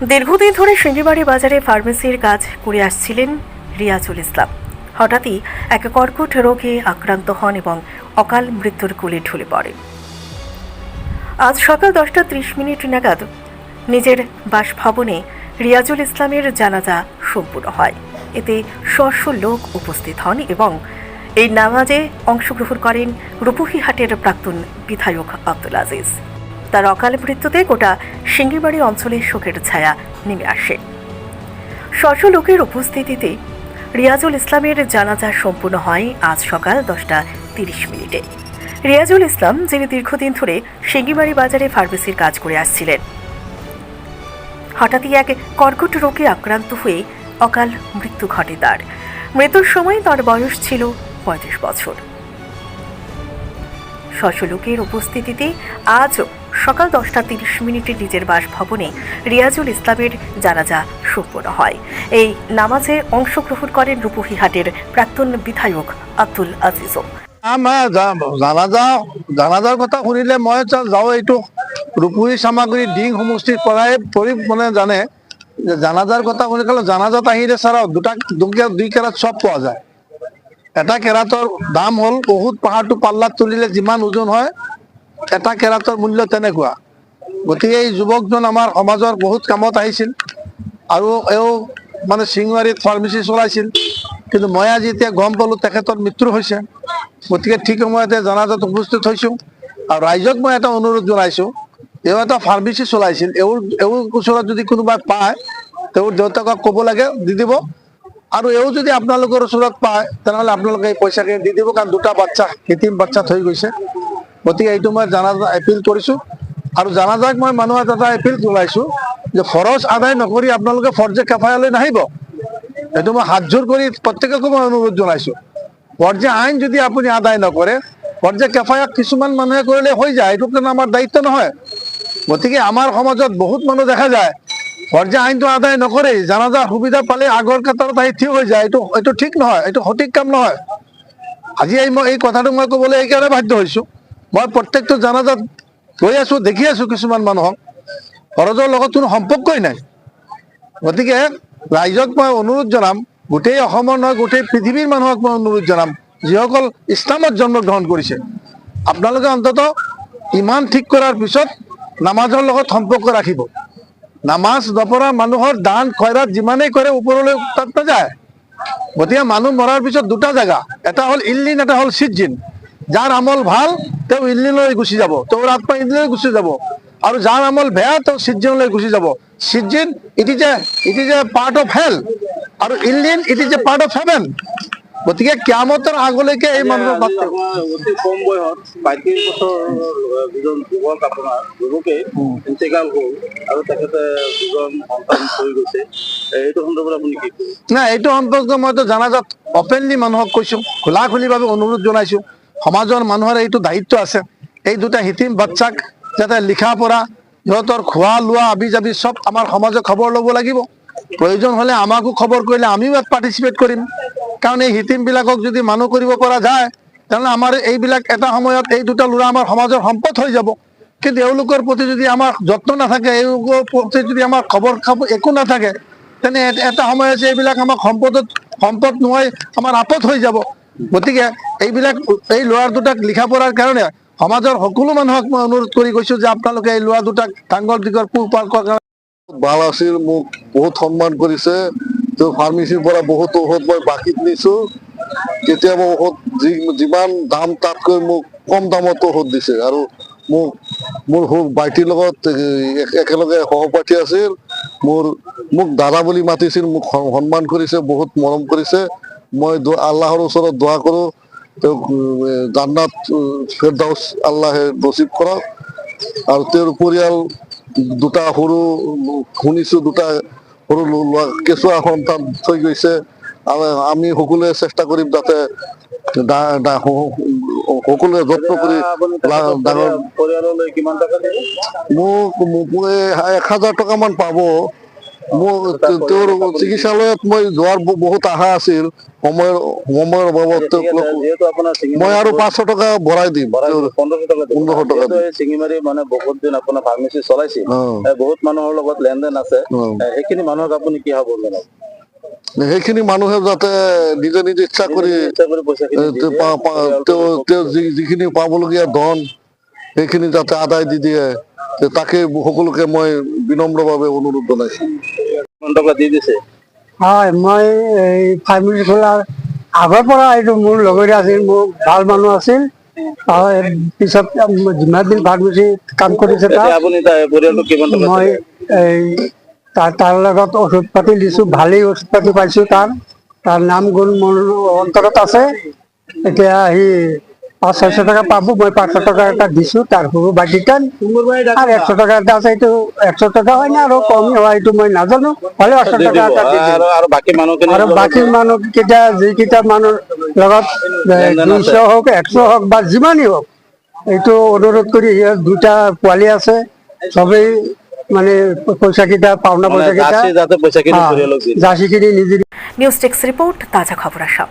দীর্ঘদিন ধরে সিঙ্গিবাড়ি বাজারে ফার্মেসির কাজ করে আসছিলেন রিয়াজুল ইসলাম। হঠাৎই এক কর্কট রোগে আক্রান্ত হন এবং অকাল মৃত্যুর কোলে ঢলে পড়েন। আজ সকাল 10:30 নাগাদ নিজের বাসভবনে রিয়াজুল ইসলামের জানাজা সম্পূর্ণ হয়। এতে শ লোক উপস্থিত হন এবং এই নামাজে অংশগ্রহণ করেন রূপহীহাটের প্রাক্তন বিধায়ক আব্দুল আজিজ। তার অকাল মৃত্যুতে গোটা সিঙ্গিবাড়ি অঞ্চলে শোকের ছায়া নেমে আসে। শ লোকের উপস্থিতিতে রিয়াজুল ইসলামের জানাজা সম্পূর্ণ হয় আজ সকাল 10:30। রিয়াজুল ইসলাম, যিনি দীর্ঘদিন ধরে সিঙ্গিবাড়ি বাজারে ফার্মেসির কাজ করে আসছিলেন, হঠাৎই এক কর্কট রোগে আক্রান্ত হয়ে অকাল মৃত্যু ঘটে তার। মৃত্যুর সময় তার বয়স ছিল 35 বছর। শ লোকের উপস্থিতিতে আজ সকাল 10:30 নিজের বাসভবনে রিয়াজুল ইসলামের জানাজা সম্পন্ন হয়। এই নামাজে অংশগ্রহণ করেন রূপহীহাটের প্রাক্তন বিধায়ক আব্দুল আজিজও। জানাজাৰ কথা শুনিলে মই যাওঁ, এইটো ৰূপহী সামগ্ৰী ডিং সমষ্টিৰ পৰাই মানে জানে যে জানাজাৰ কথা শুনিলে জানাজাত আহিলে ছাৰা দুই কেৰাত চব পোৱা যায়। এটা কেৰাটৰ দাম হ'ল বহুত, পাহাৰটো পাল্লাত তুলিলে যিমান ওজন হয় এটা কেৰাটৰ মূল্য তেনেকুৱা। গতিকে এই যুৱকজন আমাৰ সমাজৰ বহুত কামত আহিছিল আৰু এওঁ মানে শিঙিবাৰীত ফাৰ্মেচী চলাইছিল। কিন্তু মই আজি এতিয়া গম পালোঁ তেখেতৰ মৃত্যু হৈছে। গতিকে ঠিক সময়তে জানাজাত উপস্থিত হৈছোঁ আৰু ৰাইজক মই এটা অনুৰোধ জনাইছোঁ, এওঁ এটা ফাৰ্মেচী চলাইছিল, এওঁৰ ওচৰত যদি কোনোবাই পায় তেওঁৰ দেউতাকক ক'ব লাগে দি দিব, আৰু এওঁ যদি আপোনালোকৰ ওচৰত পায় তেনেহ'লে আপোনালোকে এই পইচাখিনি দি দিব, কাৰণ দুটা বাচ্চা কৃত্ৰিম বাচ্চা থৈ গৈছে। গতিকে এইটো মই জানাজা এপিল কৰিছোঁ আৰু জানাজাক মই মানুহক এটা এপিল জনাইছোঁ যে খৰচ আদায় নকৰি আপোনালোকে ফৰ্জে কেফায়ালৈ নাহিব। এইটো মই হাত জোৰ কৰি প্ৰত্যেককে মই অনুৰোধ জনাইছোঁ। ফৰ্জে আইন যদি আপুনি আদায় নকৰে, ফৰ্জে কেফায়াক কিছুমান মানুহে কৰিলে হৈ যায়, এইটো কিন্তু আমাৰ দায়িত্ব নহয়। গতিকে আমাৰ সমাজত বহুত মানুহ দেখা যায় ফৰ্জে আইনটো আদায় নকৰে, জানাজা সুবিধা পালে আগৰ কাটাৰত আহি থিয় হৈ যায়। এইটো ঠিক নহয়, এইটো সঠিক কাম নহয়। আজি মই এই কথাটো মই ক'বলৈ এইকাৰণে বাধ্য হৈছোঁ, মই প্ৰত্যেকটো জানাজাত গৈ আছোঁ, দেখি আছোঁ কিছুমান মানুহক ফৰজৰ লগত কোনো সম্পৰ্কই নাই। গতিকে ৰাইজক মই অনুৰোধ জনাম, গোটেই অসমৰ নহয় গোটেই পৃথিৱীৰ মানুহক মই অনুৰোধ জনাম, যিসকল ইছলামত জন্মগ্ৰহণ কৰিছে, আপোনালোকে অন্ততঃ ইমান ঠিক কৰাৰ পিছত নামাজৰ লগত সম্পৰ্ক ৰাখিব। নামাজ নপঢ়া মানুহৰ দান খয়ৰাত যিমানেই কৰে ওপৰলৈ তাত নাযায়। গতিকে মানুহ মৰাৰ পিছত দুটা জেগা, এটা হ'ল ইল্লিন, এটা হ'ল সিজ্জিন। যাৰ আমল ভাল তেওঁ ইল্লিনলৈ গুচি যাব, তেওঁৰ আত্মা ইল্লিনলৈ গুচি যাব, আৰু যাৰ আমল বেয়া তেওঁ সিজ্জিনলৈ গুচি যাব। সিজ্জিন it is a part of hell, আৰু ইল্লিন it is a part of heaven. গতিকে কিয়ামতৰ আগলৈকে এই মানুহৰ অতি কম বয়সত 35 বছৰ দুজন যুৱক আপোনাৰ যুৱকে ইন্তেকাল হ'ল আৰু তেখেতে দুজন সন্তান হৈ গৈছে। এইটো সন্দৰ্ভত আপুনি কি ক'ব? নাই, এইটো সম্পৰ্কে মইতো জানাজাত অপেনলি মানুহক কৈছোঁ, খোলাখুলিভাৱে অনুৰোধ জনাইছোঁ। সমাজৰ মানুহৰ এইটো দায়িত্ব আছে, এই দুটা হিতিম বাচ্চাক যাতে লিখা পঢ়া, সিহঁতৰ খোৱা লোৱা আবি যাবি চব আমাৰ সমাজে খবৰ ল'ব লাগিব। প্ৰয়োজন হ'লে আমাকো খবৰ কৰিলে আমিও ইয়াত পাৰ্টিচিপেট কৰিম, কাৰণ এই হিতিমবিলাকক যদি মানুহ কৰিব পৰা যায় তেনেহ'লে আমাৰ এইবিলাক এটা সময়ত এই দুটা ল'ৰা আমাৰ সমাজৰ সম্পদ হৈ যাব। কিন্তু এওঁলোকৰ প্ৰতি যদি আমাৰ যত্ন নাথাকে, এওঁলোকৰ প্ৰতি যদি আমাৰ খবৰ একো নাথাকে, তেনে এটা সময় আছে এইবিলাক আমাক সম্পদ নোহোৱাই আমাৰ আপদ হৈ যাব। গতিকে এইবিলাক এই ল'ৰা দুটাক লিখা পঢ়াৰ কাৰণে সমাজৰ সকলো মানুহক মই অনুৰোধ কৰি কৈছোঁ যে আপোনালোকে এই ল'ৰা দুটাক ডাঙৰ দীঘল পোহপাল কৰাৰ ভাল আছিল। মোক বহুত সন্মান কৰিছে, তেওঁ ফাৰ্মেচীৰ পৰা বহুত ঔষধ মই বাকীত নিছোঁ। কেতিয়াবা ঔষধ যিমান দাম তাতকৈ মোক কম দামত ঔষধ দিছে, আৰু মোৰ ভাইটিৰ লগত একেলগে সহপাঠী আছিল। মোক দাদা বুলি মাতিছিল, মোক সন্মান কৰিছে, বহুত মৰম কৰিছে। মই আল্লাহৰ ওচৰত দোৱা কৰোঁ তেওঁক জান্নাত ফেৰদাউছ আল্লাহে নচিব কৰক, আৰু তেওঁৰ পৰিয়াল দুটা সৰু শুনিছোঁ, দুটা সৰু ল'ৰা কেঁচুৱা সন্তান থৈ গৈছে। আমি সকলোৱে চেষ্টা কৰিম যাতে সকলোৱে যত্ন কৰি ডাঙৰ। পৰিয়াললৈ কিমান টকা দিব? মোক 1000 টকামান পাব, তেওঁৰ চিকিৎসালয়ত মই যোৱাৰ বহুত আশা আছিল, সময়ৰ অভাৱত যিহেতু আপোনাৰ মই আৰু 500 টকা ভৰাই দিম। 1500 টকা দিব। 1500 টকা যিহেতু এই চিঙিমাৰি মানে বহুত দিন আপোনাৰ ফাৰ্মেচী চলাইছিল, বহুত মানুহৰ লগত লেনদেন আছে, সেইখিনি মানুহক আপুনি কি হ'ব জনাব? সেইখিনি মানুহে যাতে নিজে নিজে ইচ্ছা কৰি পইচাখিনি দি দিয়ে, তেওঁ যিখিনি পাবলগীয়া ধন সেইখিনি যাতে আদায় দি দিয়ে, তাকে সকলোকে মই বিনম্ৰভাৱে অনুৰোধ জনাইছো। কিমান টকা দি দিছে? হয়, মই এই ফাৰ্মেচী খোলাৰ আগৰ পৰা এইটো মোৰ লগতে আছিল, মোৰ ভাল মানুহ আছিল। পিছত যিমান দিন ফাৰ্মেচীত কাম কৰিছে এতিয়া আপুনি পৰিয়ালটোক কিমান টকা মই এই তাৰ লগত ঔষধ পাতি দিছো, ভালেই ঔষধ পাতি পাইছো। তাৰ নাম গুণ মোৰ অন্তৰত আছে। এতিয়া সি 500-600 টকা পাব, মই 500 টকা এটা দিছো, তাৰ সৰু বাকীটান আৰু 100 টকা এটা আছে, এইটো 100 টকা হয় না আৰু কমি হয় এইটো মই নাজানো, হ'লে 100 টকা এটা দি দিম। আৰু বাকী মানুহখিনি আৰু বাকী মানুহকেইটা যিকেইটা মানুহৰ লগত 200 হওক 100 হওক বা যিমানেই হওক, এইটো অনুৰোধ কৰি ইয়াৰ 2টা পোৱালি আছে, চবেই মানে পইচা কেইটা পাওনা পইচা কেইটা যাতে পইচাখিনি পৰিয়ালক দিয়ে। জাৰ্চি কিনি নিজে। নিউজ ডেস্ক ৰিপোৰ্ট, তাজা খবৰ আসাম।